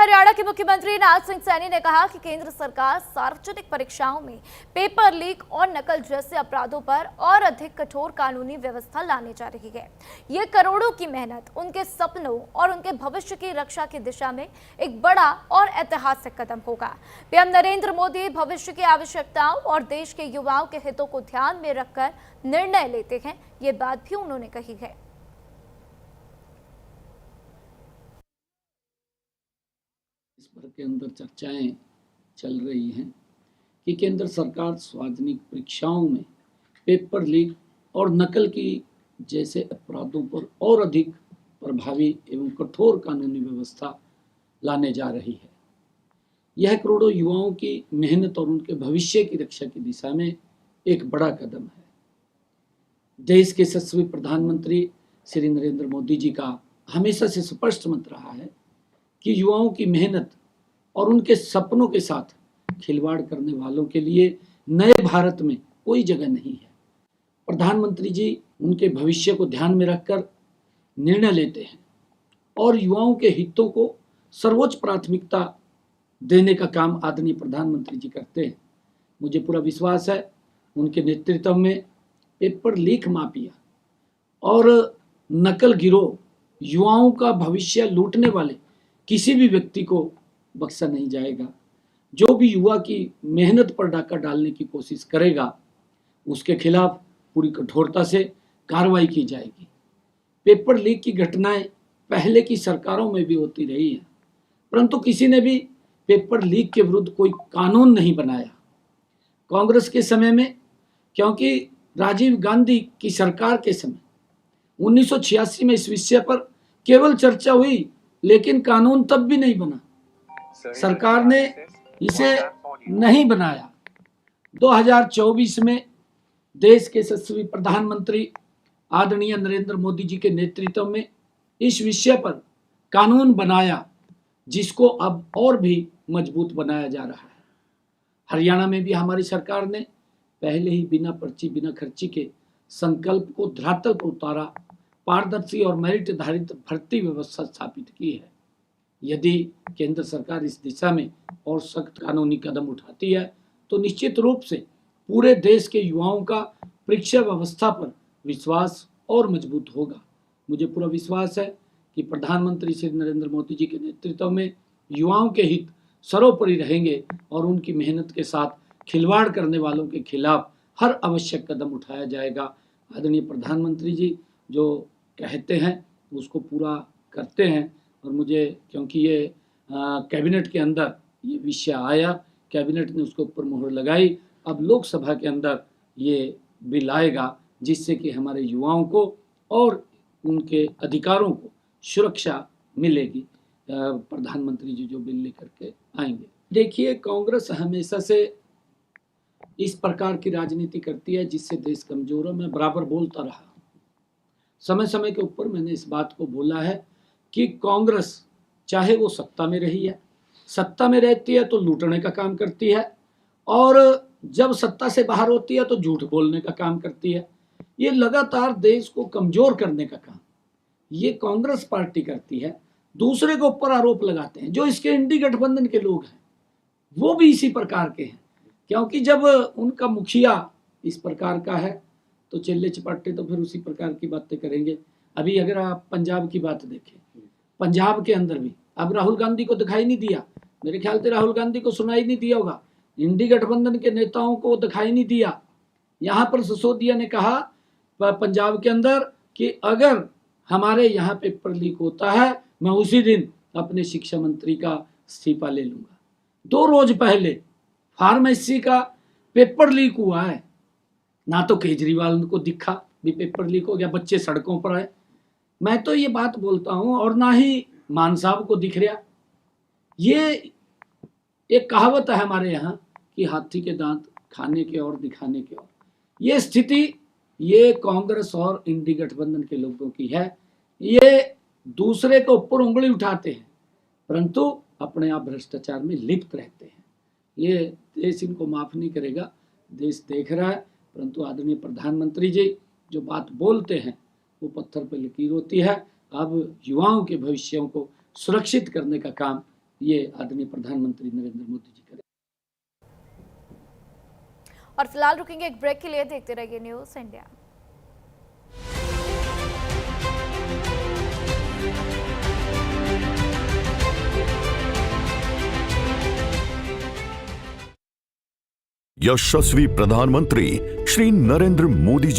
हरियाणा के मुख्यमंत्री नाथ सिंह सैनी ने कहा कि केंद्र सरकार सार्वजनिक परीक्षाओं में पेपर लीक और नकल जैसे अपराधों पर और अधिक कठोर कानूनी व्यवस्था लाने जा रही है। ये करोड़ों की मेहनत, उनके सपनों और उनके भविष्य की रक्षा की दिशा में एक बड़ा और ऐतिहासिक कदम होगा। पीएम नरेंद्र मोदी भविष्य की आवश्यकताओं और देश के युवाओं के हितों को ध्यान में रखकर निर्णय लेते हैं, ये बात भी उन्होंने कही है। इस पर के अंदर चर्चाएं चल रही हैं कि केंद्र सरकार सार्वजनिक परीक्षाओं में पेपर लीक और नकल की जैसे अपराधों पर और अधिक प्रभावी एवं कठोर कानूनी व्यवस्था लाने जा रही है। यह करोड़ों युवाओं की मेहनत और उनके भविष्य की रक्षा की दिशा में एक बड़ा कदम है। देश के यशस्वी प्रधानमंत्री श्री नरेंद्र मोदी जी का हमेशा से स्पष्ट मत रहा है कि युवाओं की मेहनत और उनके सपनों के साथ खिलवाड़ करने वालों के लिए नए भारत में कोई जगह नहीं है। प्रधानमंत्री जी उनके भविष्य को ध्यान में रखकर निर्णय लेते हैं और युवाओं के हितों को सर्वोच्च प्राथमिकता देने का काम आदरणीय प्रधानमंत्री जी करते हैं। मुझे पूरा विश्वास है उनके नेतृत्व में पेपर लीक माफिया और नकल गिरोह युवाओं का भविष्य लूटने वाले किसी भी व्यक्ति को बख्शा नहीं जाएगा। जो भी युवा की मेहनत पर डाका डालने की कोशिश करेगा उसके खिलाफ पूरी कठोरता से कार्रवाई की जाएगी। पेपर लीक की घटनाएं पहले की सरकारों में भी होती रही है, परंतु किसी ने भी पेपर लीक के विरुद्ध कोई कानून नहीं बनाया। कांग्रेस के समय में, क्योंकि राजीव गांधी की सरकार के समय 1986 में इस विषय पर केवल चर्चा हुई, लेकिन कानून तब भी नहीं बना। सरकार ने इसे नहीं बनाया। 2024 में देश के यशस्वी प्रधानमंत्री आदरणीय नरेंद्र मोदी जी के नेतृत्व में इस विषय पर कानून बनाया, जिसको अब और भी मजबूत बनाया जा रहा है। हरियाणा में भी हमारी सरकार ने पहले ही बिना पर्ची बिना खर्ची के संकल्प को धरातल पर उतारा, पारदर्शी और मेरिट आधारित भर्ती व्यवस्था स्थापित की है। यदि केंद्र सरकार इस दिशा में और सख्त कानूनी कदम उठाती है तो निश्चित रूप से पूरे देश के युवाओं का परीक्षा व्यवस्था पर विश्वास और मजबूत होगा। मुझे पूरा विश्वास है कि प्रधानमंत्री श्री नरेंद्र मोदी जी के नेतृत्व में युवाओं के हित सर्वोपरि रहेंगे और उनकी मेहनत के साथ खिलवाड़ करने वालों के खिलाफ हर आवश्यक कदम उठाया जाएगा। आदरणीय प्रधानमंत्री जी जो कहते हैं उसको पूरा करते हैं और मुझे, क्योंकि ये कैबिनेट के अंदर ये विषय आया, कैबिनेट ने उसके ऊपर मुहर लगाई, अब लोकसभा के अंदर ये बिल आएगा जिससे कि हमारे युवाओं को और उनके अधिकारों को सुरक्षा मिलेगी। प्रधानमंत्री जी जो बिल लेकर के आएंगे। देखिए, कांग्रेस हमेशा से इस प्रकार की राजनीति करती है जिससे देश कमजोर है। मैं बराबर बोलता रहा, समय समय के ऊपर मैंने इस बात को बोला है कि कांग्रेस चाहे वो सत्ता में रही है, सत्ता में रहती है तो लूटने का काम करती है और जब सत्ता से बाहर होती है तो झूठ बोलने का काम करती है। ये लगातार देश को कमजोर करने का काम ये कांग्रेस पार्टी करती है। दूसरे के ऊपर आरोप लगाते हैं। जो इसके इंडी गठबंधन के लोग हैं वो भी इसी प्रकार के हैं, क्योंकि जब उनका मुखिया इस प्रकार का है तो चिल्ले चपाटे तो फिर उसी प्रकार की बातें करेंगे। अभी अगर आप पंजाब की बात देखें, पंजाब के अंदर भी अब राहुल गांधी को दिखाई नहीं दिया, मेरे ख्याल से राहुल गांधी को सुनाई नहीं दिया होगा, इंडी गठबंधन के नेताओं को दिखाई नहीं दिया। यहाँ पर सिसोदिया ने कहा पंजाब के अंदर कि अगर हमारे यहाँ पेपर लीक होता है मैं उसी दिन अपने शिक्षा मंत्री का इस्तीफा ले लूंगा। 2 रोज पहले फार्मेसी का पेपर लीक हुआ है, ना तो केजरीवाल को दिखा भी पेपर लीक हो गया, बच्चे सड़कों पर आए। मैं तो ये बात बोलता हूं, और ना ही मान साहब को दिख रहा। ये एक कहावत है हमारे यहाँ कि हाथी के दांत खाने के और दिखाने के और। ये स्थिति ये कांग्रेस और इंडी गठबंधन के लोगों की है। ये दूसरे के ऊपर उंगली उठाते हैं परंतु अपने आप भ्रष्टाचार में लिप्त रहते हैं। ये देश इनको माफ नहीं करेगा, देश देख रहा है। परंतु आदरणीय प्रधानमंत्री जी जो बात बोलते हैं वो पत्थर पर लकीर होती है। अब युवाओं के भविष्यों को सुरक्षित करने का काम ये आदरणीय प्रधानमंत्री नरेंद्र मोदी जी करें। और फिलहाल रुकेंगे एक ब्रेक के लिए, देखते रहिए न्यूज़ इंडिया। यशस्वी प्रधानमंत्री श्री नरेंद्र मोदी जी